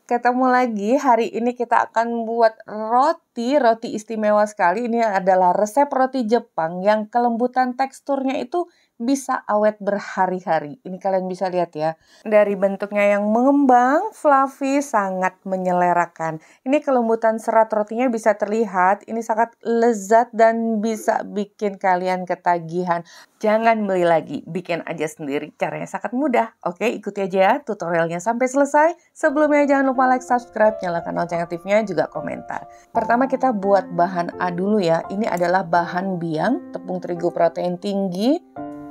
ketemu lagi. Hari ini kita akan buat roti istimewa sekali. Ini adalah resep roti Jepang yang kelembutan teksturnya itu bisa awet berhari-hari. Ini kalian bisa lihat ya. Dari bentuknya yang mengembang, fluffy, sangat menyelerakan. Ini kelembutan serat rotinya bisa terlihat. Ini sangat lezat dan bisa bikin kalian ketagihan. Jangan beli lagi, bikin aja sendiri. Caranya sangat mudah. Oke, ikuti aja ya tutorialnya sampai selesai. Sebelumnya jangan lupa like, subscribe, nyalakan lonceng aktifnya, juga komentar. Pertama kita buat bahan A dulu ya. Ini adalah bahan biang, tepung terigu protein tinggi,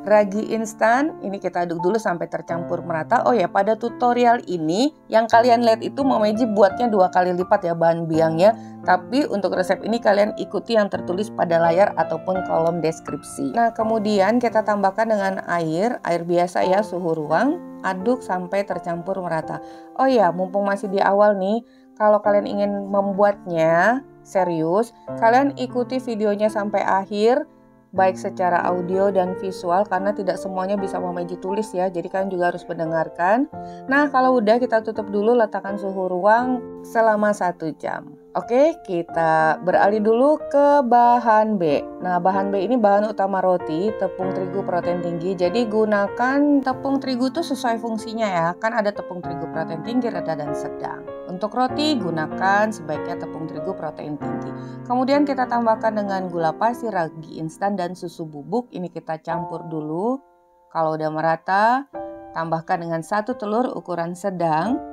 ragi instan. Ini kita aduk dulu sampai tercampur merata. Oh ya, pada tutorial ini yang kalian lihat itu Mama Eji buatnya 2 kali lipat ya bahan biangnya. Tapi untuk resep ini kalian ikuti yang tertulis pada layar ataupun kolom deskripsi. Nah, kemudian kita tambahkan dengan air biasa ya, suhu ruang. Aduk sampai tercampur merata. Oh ya, mumpung masih di awal nih, kalau kalian ingin membuatnya serius, kalian ikuti videonya sampai akhir, baik secara audio dan visual, karena tidak semuanya bisa Mama Eji tulis ya, jadi kalian juga harus mendengarkan. Nah, kalau udah kita tutup dulu, letakkan suhu ruang selama 1 jam. Oke, kita beralih dulu ke bahan B. Nah, bahan B ini bahan utama roti, tepung terigu protein tinggi. Jadi gunakan tepung terigu itu sesuai fungsinya ya. Kan ada tepung terigu protein tinggi, rendah, dan sedang. Untuk roti gunakan sebaiknya tepung terigu protein tinggi. Kemudian kita tambahkan dengan gula pasir, ragi instan, dan susu bubuk. Ini kita campur dulu. Kalau udah merata, tambahkan dengan 1 telur ukuran sedang.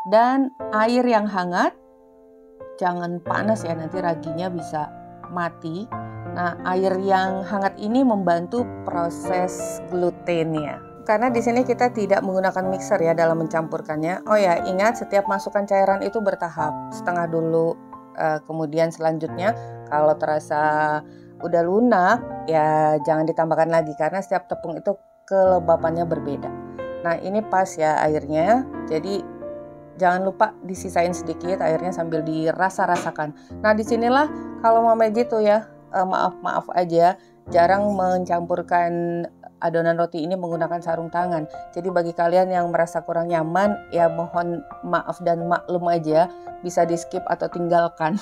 Dan air yang hangat, jangan panas ya, nanti raginya bisa mati. Nah, air yang hangat ini membantu proses glutennya. Karena di sini kita tidak menggunakan mixer ya dalam mencampurkannya. Oh ya, ingat setiap masukkan cairan itu bertahap. Setengah dulu, kemudian selanjutnya kalau terasa udah lunak ya jangan ditambahkan lagi karena setiap tepung itu kelembapannya berbeda. Nah, ini pas ya airnya. Jadi jangan lupa disisain sedikit airnya sambil dirasa-rasakan. Nah, disinilah kalau Mama Eji tuh ya, maaf aja, jarang mencampurkan adonan roti ini menggunakan sarung tangan. Jadi bagi kalian yang merasa kurang nyaman, ya mohon maaf dan maklum aja, bisa di skip atau tinggalkan.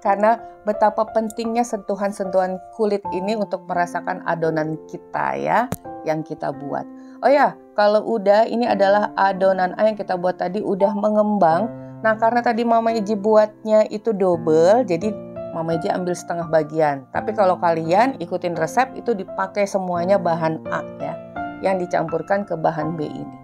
Karena betapa pentingnya sentuhan-sentuhan kulit ini untuk merasakan adonan kita ya, yang kita buat. Oh ya, kalau udah, ini adalah adonan A yang kita buat tadi udah mengembang. Nah, karena tadi Mama Eji buatnya itu double, jadi Mama Eji ambil setengah bagian. Tapi kalau kalian ikutin resep itu dipakai semuanya bahan A ya, yang dicampurkan ke bahan B ini.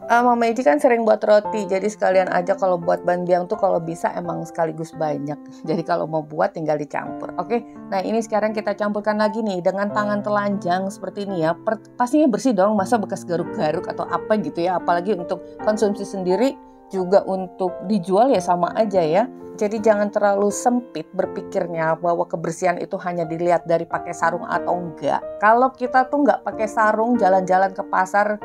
Mama Eji kan sering buat roti, jadi sekalian aja kalau buat bahan biang tuh kalau bisa emang sekaligus banyak. Jadi kalau mau buat tinggal dicampur. Oke, nah ini sekarang kita campurkan lagi nih dengan tangan telanjang seperti ini ya. Pastinya bersih dong, masa bekas garuk-garuk atau apa gitu ya. Apalagi untuk konsumsi sendiri juga untuk dijual ya sama aja ya. Jadi jangan terlalu sempit berpikirnya bahwa kebersihan itu hanya dilihat dari pakai sarung atau enggak. Kalau kita tuh nggak pakai sarung jalan-jalan ke pasar,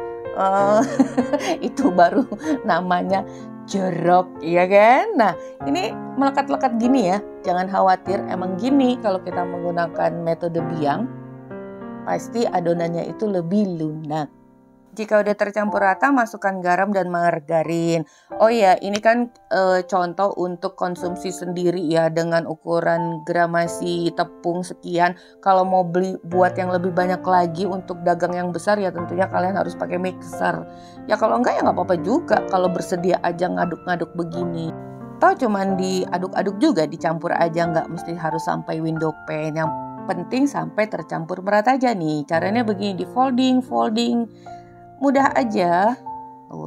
itu baru namanya jorok, ya kan? Nah, ini melekat-lekat gini ya, jangan khawatir, emang gini kalau kita menggunakan metode biang, pasti adonannya itu lebih lunak. Jika udah tercampur rata, masukkan garam dan margarin. Oh ya, ini kan contoh untuk konsumsi sendiri ya, dengan ukuran gramasi tepung sekian. Kalau mau beli buat yang lebih banyak lagi untuk dagang yang besar ya tentunya kalian harus pakai mixer. Ya kalau enggak ya nggak apa-apa juga kalau bersedia aja ngaduk-ngaduk begini. Atau cuman diaduk-aduk juga, dicampur aja, nggak mesti harus sampai window pane. Yang penting sampai tercampur merata aja nih. Caranya begini, di folding. Mudah aja,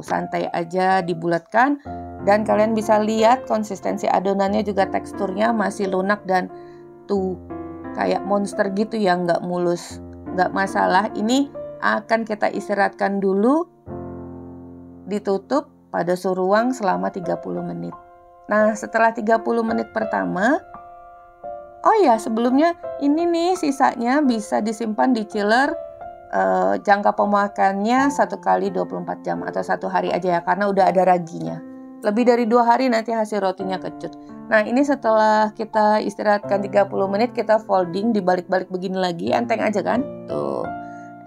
santai aja dibulatkan, dan kalian bisa lihat konsistensi adonannya juga teksturnya masih lunak dan tuh kayak monster gitu ya, nggak mulus, nggak masalah. Ini akan kita istirahatkan dulu, ditutup pada suhu ruang selama 30 menit. Nah, setelah 30 menit pertama, oh ya sebelumnya ini nih sisanya bisa disimpan di chiller. Jangka pemakannya 1 kali 24 jam atau 1 hari aja ya, karena udah ada raginya. Lebih dari 2 hari nanti hasil rotinya kecut. Nah, ini setelah kita istirahatkan 30 menit, kita folding, dibalik-balik begini lagi, enteng aja kan? Tuh.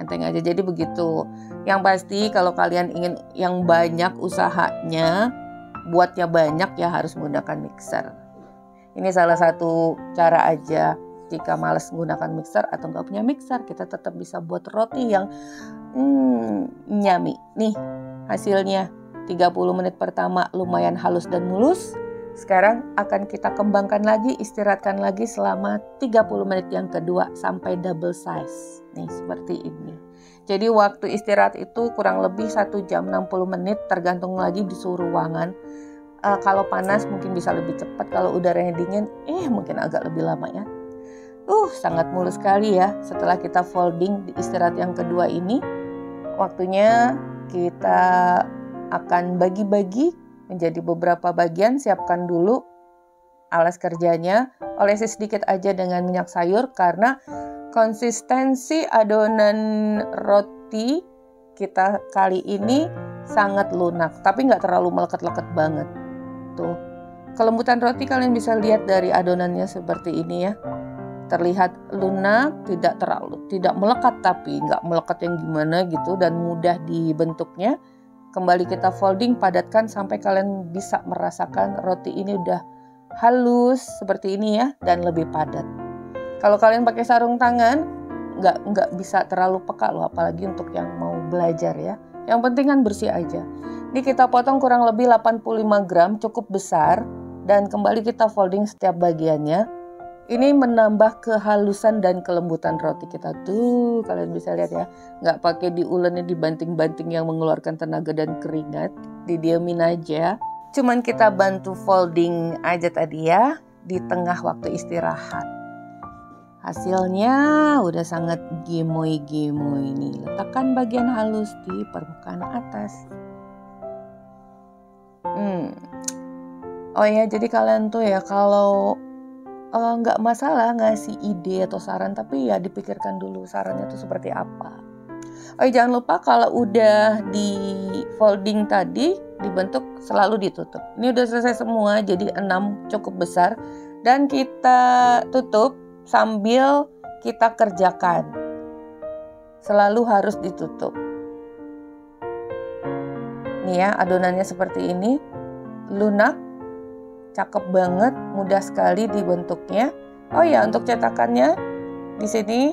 Enteng aja. Jadi begitu. Yang pasti kalau kalian ingin yang banyak usahanya, buatnya banyak ya harus menggunakan mixer. Ini salah satu cara aja. Jika malas menggunakan mixer atau nggak punya mixer, kita tetap bisa buat roti yang nyami. Nih hasilnya 30 menit pertama lumayan halus dan mulus. Sekarang akan kita kembangkan lagi, istirahatkan lagi selama 30 menit yang kedua sampai double size. Nih seperti ini. Jadi waktu istirahat itu kurang lebih 1 jam 60 menit tergantung lagi di suhu ruangan. Kalau panas mungkin bisa lebih cepat, kalau udaranya dingin mungkin agak lebih lama ya. Sangat mulus sekali ya. Setelah kita folding di istirahat yang kedua ini, waktunya kita akan bagi-bagi menjadi beberapa bagian. Siapkan dulu alas kerjanya, olesi sedikit aja dengan minyak sayur karena konsistensi adonan roti kita kali ini sangat lunak, tapi nggak terlalu melekat-lekat banget. Tuh, kelembutan roti kalian bisa lihat dari adonannya seperti ini ya. Terlihat lunak, tidak melekat, tapi nggak melekat yang gimana gitu, dan mudah dibentuknya. Kembali kita folding, padatkan sampai kalian bisa merasakan roti ini udah halus seperti ini ya, dan lebih padat. Kalau kalian pakai sarung tangan, nggak bisa terlalu peka loh, apalagi untuk yang mau belajar ya. Yang penting kan bersih aja. Ini kita potong kurang lebih 85 gram, cukup besar, dan kembali kita folding setiap bagiannya. Ini menambah kehalusan dan kelembutan roti kita tuh, kalian bisa lihat ya. Nggak pakai diulennya dibanting-banting yang mengeluarkan tenaga dan keringat, didiamin aja. Cuman kita bantu folding aja tadi ya, di tengah waktu istirahat. Hasilnya udah sangat gemoy-gemoy nih. Letakkan bagian halus di permukaan atas. Oh ya, jadi kalian tuh ya kalau nggak masalah ngasih ide atau saran, tapi ya dipikirkan dulu sarannya tuh seperti apa. Jangan lupa kalau udah di folding tadi dibentuk selalu ditutup. Ini udah selesai semua, jadi 6 cukup besar, dan kita tutup sambil kita kerjakan. Selalu harus ditutup. Nih ya, adonannya seperti ini, lunak. Cakep banget, mudah sekali dibentuknya. Untuk cetakannya di sini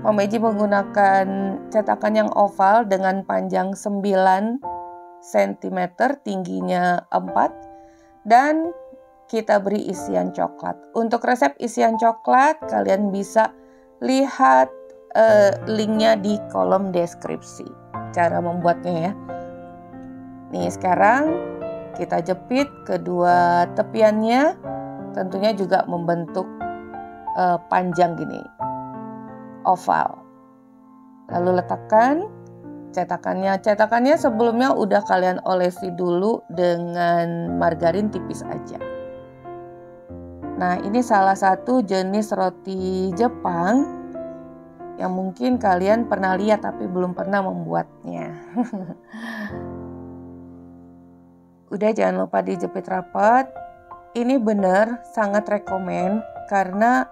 Mama Eji menggunakan cetakan yang oval dengan panjang 9 cm, tingginya 4, dan kita beri isian coklat. Untuk resep isian coklat kalian bisa lihat linknya di kolom deskripsi cara membuatnya ya. Nih sekarang kita jepit kedua tepiannya, tentunya juga membentuk panjang gini, oval. Lalu letakkan cetakannya. Cetakannya sebelumnya udah kalian olesi dulu dengan margarin tipis aja. Nah, ini salah satu jenis roti Jepang yang mungkin kalian pernah lihat tapi belum pernah membuatnya. Udah, jangan lupa dijepit rapat. Ini benar sangat rekomen karena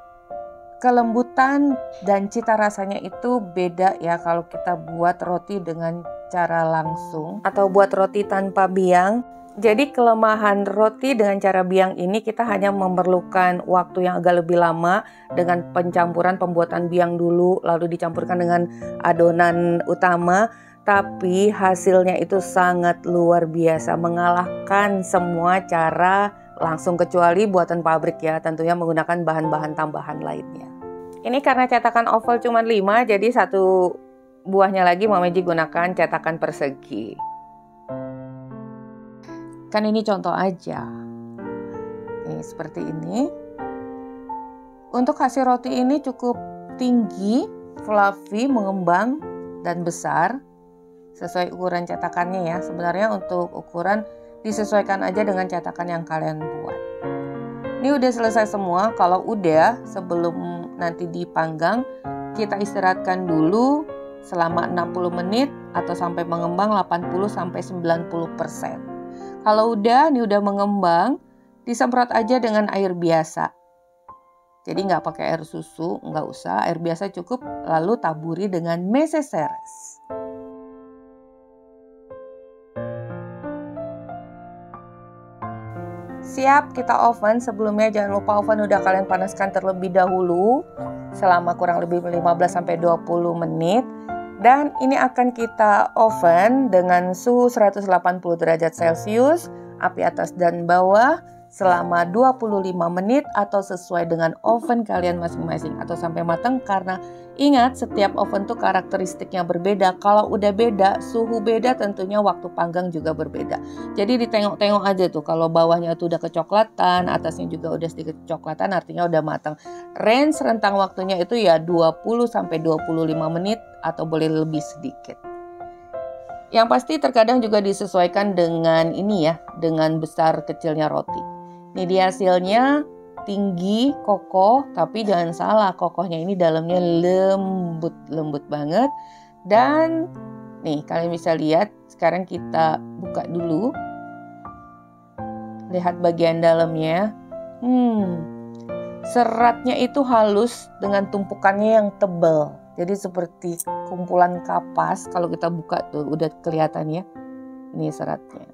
kelembutan dan cita rasanya itu beda ya kalau kita buat roti dengan cara langsung atau buat roti tanpa biang. Jadi kelemahan roti dengan cara biang ini, kita hanya memerlukan waktu yang agak lebih lama dengan pencampuran pembuatan biang dulu lalu dicampurkan dengan adonan utama. Tapi hasilnya itu sangat luar biasa, mengalahkan semua cara langsung kecuali buatan pabrik ya, tentunya menggunakan bahan-bahan tambahan lainnya. Ini karena cetakan oval cuma 5, jadi satu buahnya lagi Mama Eji gunakan cetakan persegi. Kan ini contoh aja. Nih, seperti ini. Untuk hasil roti ini cukup tinggi, fluffy, mengembang, dan besar. Sesuai ukuran cetakannya ya. Sebenarnya untuk ukuran disesuaikan aja dengan cetakan yang kalian buat. Ini udah selesai semua. Kalau udah, sebelum nanti dipanggang, kita istirahatkan dulu selama 60 menit atau sampai mengembang 80-90%. Kalau udah, ini udah mengembang, disemprot aja dengan air biasa. Jadi nggak pakai air susu, nggak usah, air biasa cukup, lalu taburi dengan meseseres. Siap, kita oven. Sebelumnya jangan lupa oven udah kalian panaskan terlebih dahulu selama kurang lebih 15-20 menit. Dan ini akan kita oven dengan suhu 180 derajat Celcius, api atas dan bawah, selama 25 menit atau sesuai dengan oven kalian masing-masing atau sampai matang, karena ingat setiap oven tuh karakteristiknya berbeda. Kalau udah beda, suhu beda, tentunya waktu panggang juga berbeda. Jadi ditengok-tengok aja tuh, kalau bawahnya tuh udah kecoklatan, atasnya juga udah sedikit kecoklatan, artinya udah matang. Range rentang waktunya itu ya 20-25 menit atau boleh lebih sedikit. Yang pasti terkadang juga disesuaikan dengan ini ya, dengan besar kecilnya roti. Ini dia hasilnya, tinggi, kokoh, tapi jangan salah, kokohnya ini dalamnya lembut banget. Dan nih kalian bisa lihat, sekarang kita buka dulu. Lihat bagian dalamnya. Seratnya itu halus dengan tumpukannya yang tebal. Jadi seperti kumpulan kapas, kalau kita buka tuh udah kelihatan ya. Ini seratnya.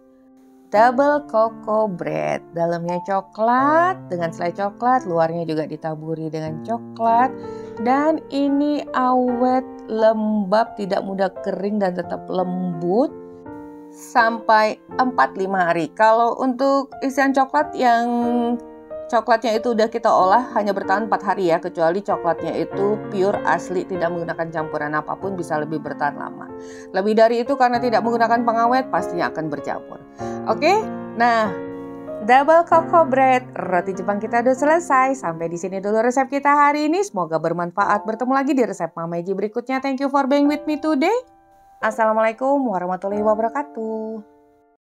Double cocoa bread, dalamnya coklat dengan selai coklat, luarnya juga ditaburi dengan coklat. Dan ini awet, lembab, tidak mudah kering dan tetap lembut sampai 4-5 hari. Kalau untuk isian coklat yang coklatnya itu udah kita olah hanya bertahan 4 hari ya, kecuali coklatnya itu pure asli, tidak menggunakan campuran apapun, bisa lebih bertahan lama. Lebih dari itu karena tidak menggunakan pengawet pastinya akan berjamur. Oke, nah double cocoa bread, roti Jepang kita udah selesai. Sampai di sini dulu resep kita hari ini. Semoga bermanfaat. Bertemu lagi di resep Mama Eji berikutnya. Thank you for being with me today. Assalamualaikum warahmatullahi wabarakatuh.